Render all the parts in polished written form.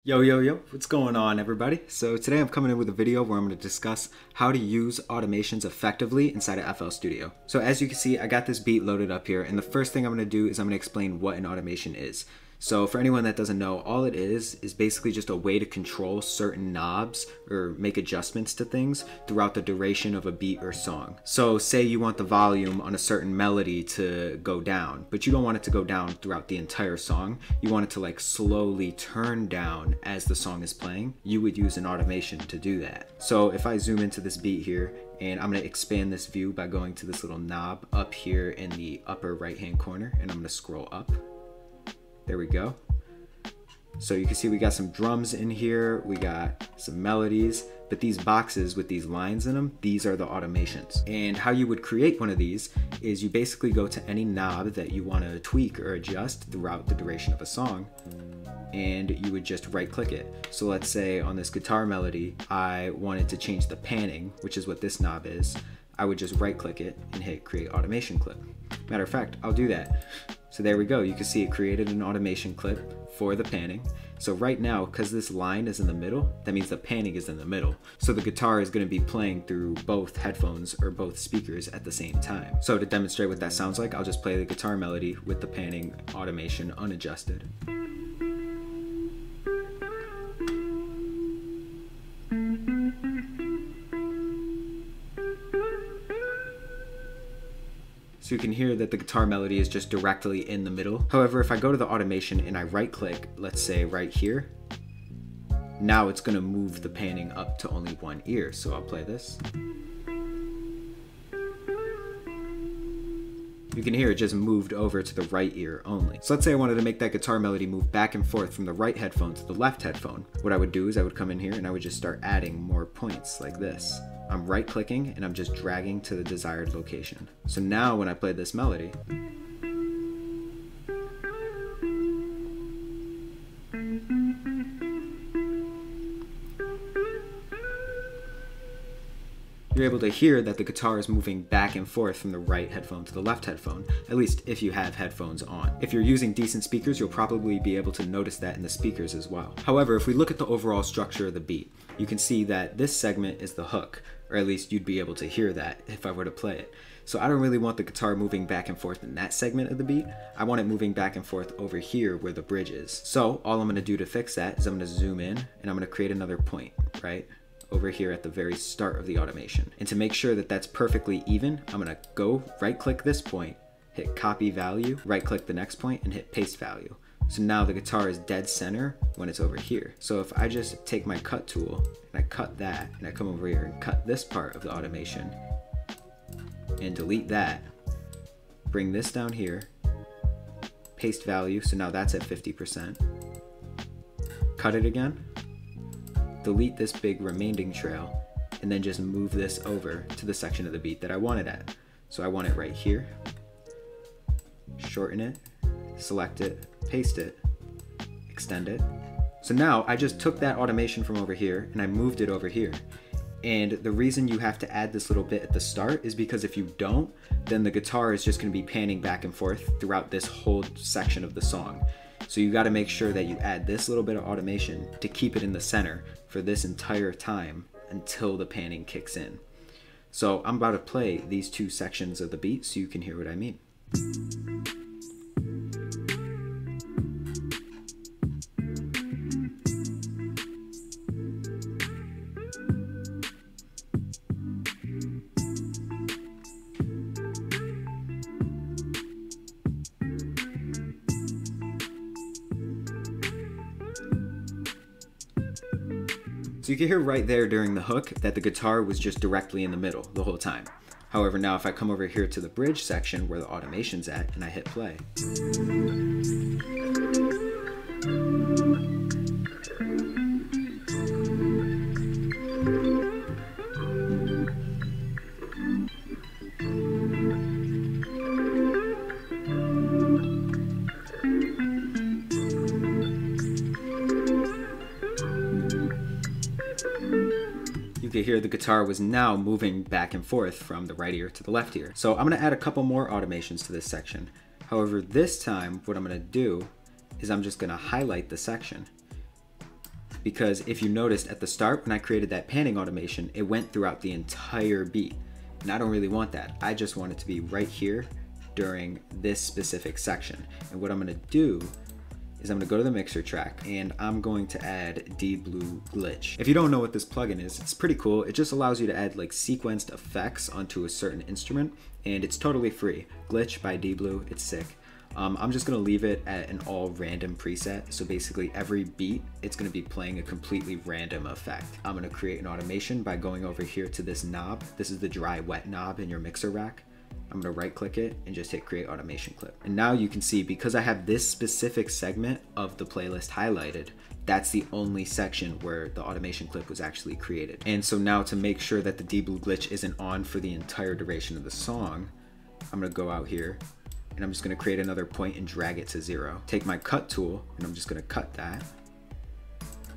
Yo, what's going on everybody? So today I'm coming in with a video where I'm going to discuss how to use automations effectively inside of FL Studio. So as you can see, I got this beat loaded up here, and the first thing I'm going to do is I'm going to explain what an automation is. So for anyone that doesn't know, all it is basically just a way to control certain knobs or make adjustments to things throughout the duration of a beat or song. So say you want the volume on a certain melody to go down, but you don't want it to go down throughout the entire song. You want it to like slowly turn down as the song is playing. You would use an automation to do that. So if I zoom into this beat here, and I'm going to expand this view by going to this little knob up here in the upper right hand corner, and I'm going to scroll up. There we go. So you can see we got some drums in here, we got some melodies, but these boxes with these lines in them, these are the automations. And how you would create one of these is you basically go to any knob that you want to tweak or adjust throughout the duration of a song, and you would just right click it. So let's say on this guitar melody, I wanted to change the panning, which is what this knob is. I would just right click it and hit create automation clip. Matter of fact, I'll do that. So there we go, you can see it created an automation clip for the panning. So right now, because this line is in the middle, that means the panning is in the middle. So the guitar is going to be playing through both headphones or both speakers at the same time. So to demonstrate what that sounds like, I'll just play the guitar melody with the panning automation unadjusted. So you can hear that the guitar melody is just directly in the middle. However, if I go to the automation and I right click, let's say right here, now it's gonna move the panning up to only one ear. So I'll play this. You can hear it just moved over to the right ear only. So let's say I wanted to make that guitar melody move back and forth from the right headphone to the left headphone. What I would do is I would come in here and I would just start adding more points like this. I'm right clicking and I'm just dragging to the desired location. So now when I play this melody, you're able to hear that the guitar is moving back and forth from the right headphone to the left headphone, at least if you have headphones on. If you're using decent speakers, you'll probably be able to notice that in the speakers as well. However, if we look at the overall structure of the beat, you can see that this segment is the hook, or at least you'd be able to hear that if I were to play it. So I don't really want the guitar moving back and forth in that segment of the beat. I want it moving back and forth over here where the bridge is. So all I'm gonna do to fix that is I'm gonna zoom in and I'm gonna create another point, right? Over here at the very start of the automation. And to make sure that that's perfectly even, I'm gonna go right click this point, hit copy value, right click the next point and hit paste value. So now the guitar is dead center when it's over here. So if I just take my cut tool and I cut that and I come over here and cut this part of the automation and delete that, bring this down here, paste value, so now that's at 50%. Cut it again, delete this big remaining trail, and then just move this over to the section of the beat that I want it at. So I want it right here, shorten it, select it, paste it, extend it. So now I just took that automation from over here and I moved it over here. And the reason you have to add this little bit at the start is because if you don't, then the guitar is just going to be panning back and forth throughout this whole section of the song. So you got to make sure that you add this little bit of automation to keep it in the center for this entire time until the panning kicks in. So I'm about to play these two sections of the beat so you can hear what I mean. So you can hear right there during the hook that the guitar was just directly in the middle the whole time. However, now if I come over here to the bridge section where the automation's at and I hit play, you could hear the guitar was now moving back and forth from the right ear to the left ear. So I'm going to add a couple more automations to this section. However, this time what I'm going to do is I'm just going to highlight the section because if you noticed at the start when I created that panning automation, it went throughout the entire beat. And I don't really want that. I just want it to be right here during this specific section. And what I'm gonna do is I'm gonna go to the mixer track and I'm going to add dBlue Glitch. If you don't know what this plugin is, it's pretty cool. It just allows you to add like sequenced effects onto a certain instrument, and it's totally free. Glitch by dBlue, it's sick. I'm just gonna leave it at an all random preset. So basically every beat, it's gonna be playing a completely random effect. I'm gonna create an automation by going over here to this knob. This is the dry wet knob in your mixer rack. I'm gonna right click it and just hit create automation clip. And now you can see, because I have this specific segment of the playlist highlighted, that's the only section where the automation clip was actually created. And so now to make sure that the dBlue Glitch isn't on for the entire duration of the song, I'm gonna go out here and I'm just gonna create another point and drag it to 0. Take my cut tool and I'm just gonna cut that.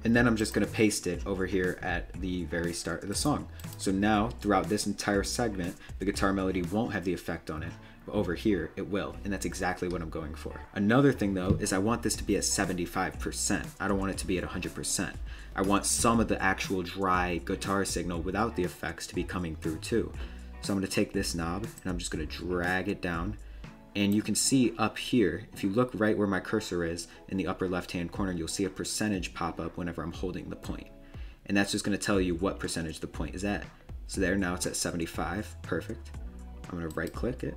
And then I'm just gonna paste it over here at the very start of the song. So now throughout this entire segment, the guitar melody won't have the effect on it, but over here it will, and that's exactly what I'm going for. Another thing though is I want this to be at 75%. I don't want it to be at 100%. I want some of the actual dry guitar signal without the effects to be coming through too. So I'm gonna take this knob and I'm just gonna drag it down. And you can see up here, if you look right where my cursor is in the upper left-hand corner, you'll see a percentage pop up whenever I'm holding the point. And that's just gonna tell you what percentage the point is at. So there, now it's at 75, perfect. I'm gonna right click it,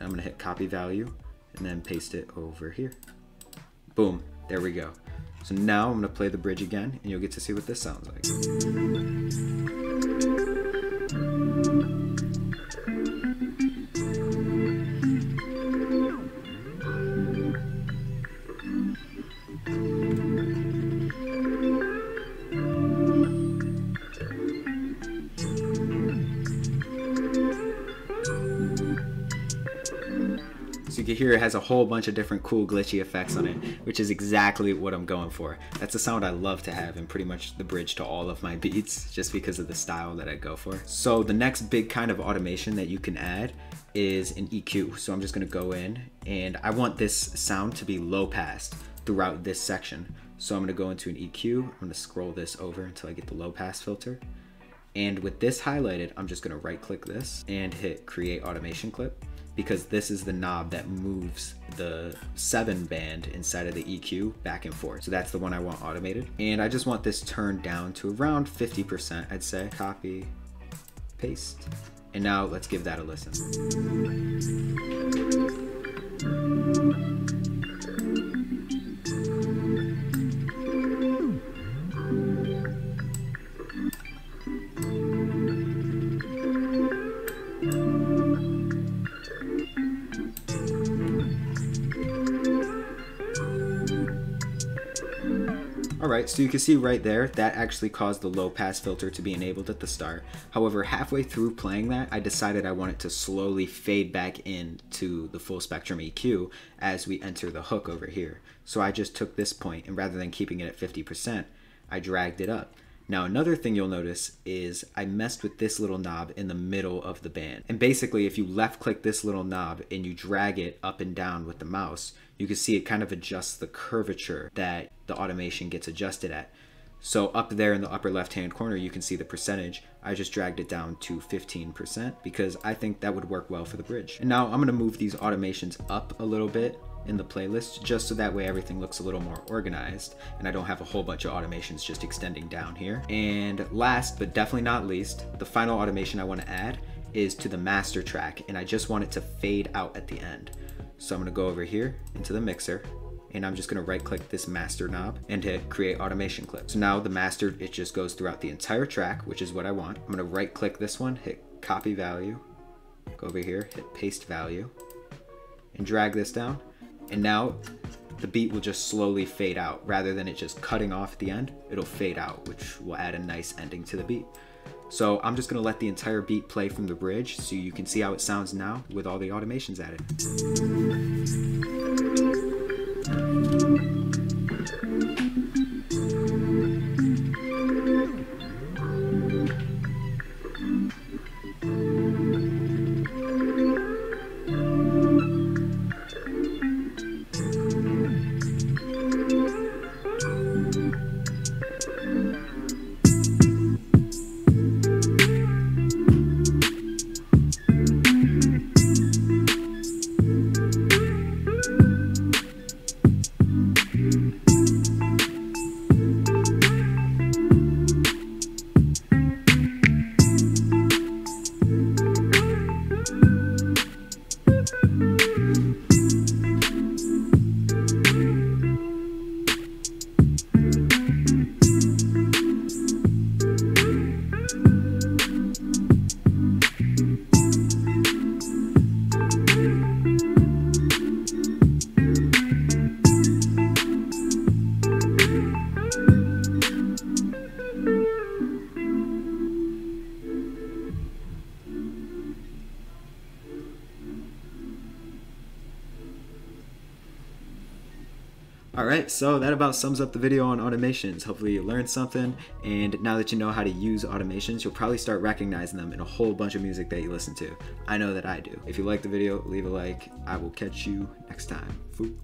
I'm gonna hit copy value, and then paste it over here. Boom, there we go. So now I'm gonna play the bridge again, and you'll get to see what this sounds like. So you can hear it has a whole bunch of different cool glitchy effects on it, which is exactly what I'm going for. That's a sound I love to have in pretty much the bridge to all of my beats, just because of the style that I go for. So the next big kind of automation that you can add is an EQ. So I'm just gonna go in and I want this sound to be low passed throughout this section. So I'm gonna go into an EQ, I'm gonna scroll this over until I get the low pass filter. And with this highlighted, I'm just gonna right click this and hit create automation clip, because this is the knob that moves the 7 band inside of the EQ back and forth. So that's the one I want automated. And I just want this turned down to around 50%, I'd say. Copy, paste. And now let's give that a listen. Alright, so you can see right there, that actually caused the low pass filter to be enabled at the start. However, halfway through playing that, I decided I wanted to slowly fade back into the full spectrum EQ as we enter the hook over here. So I just took this point, and rather than keeping it at 50%, I dragged it up. Now another thing you'll notice is I messed with this little knob in the middle of the band. And basically if you left click this little knob and you drag it up and down with the mouse, you can see it kind of adjusts the curvature that the automation gets adjusted at. So up there in the upper left hand corner you can see the percentage. I just dragged it down to 15% because I think that would work well for the bridge. And now I'm going to move these automations up a little bit in the playlist just so that way everything looks a little more organized and I don't have a whole bunch of automations just extending down here. And last but definitely not least, the final automation I want to add is to the master track, and I just want it to fade out at the end. So I'm going to go over here into the mixer and I'm just going to right click this master knob and hit create automation clip. So now the master, it just goes throughout the entire track, which is what I want. I'm going to right click this one, hit copy value, go over here, hit paste value, and drag this down. And now the beat will just slowly fade out. Rather than it just cutting off at the end, it'll fade out, which will add a nice ending to the beat. So I'm just gonna let the entire beat play from the bridge so you can see how it sounds now with all the automations added. Alright, so that about sums up the video on automations. Hopefully you learned something, and now that you know how to use automations, you'll probably start recognizing them in a whole bunch of music that you listen to. I know that I do. If you like the video, leave a like. I will catch you next time. Foo.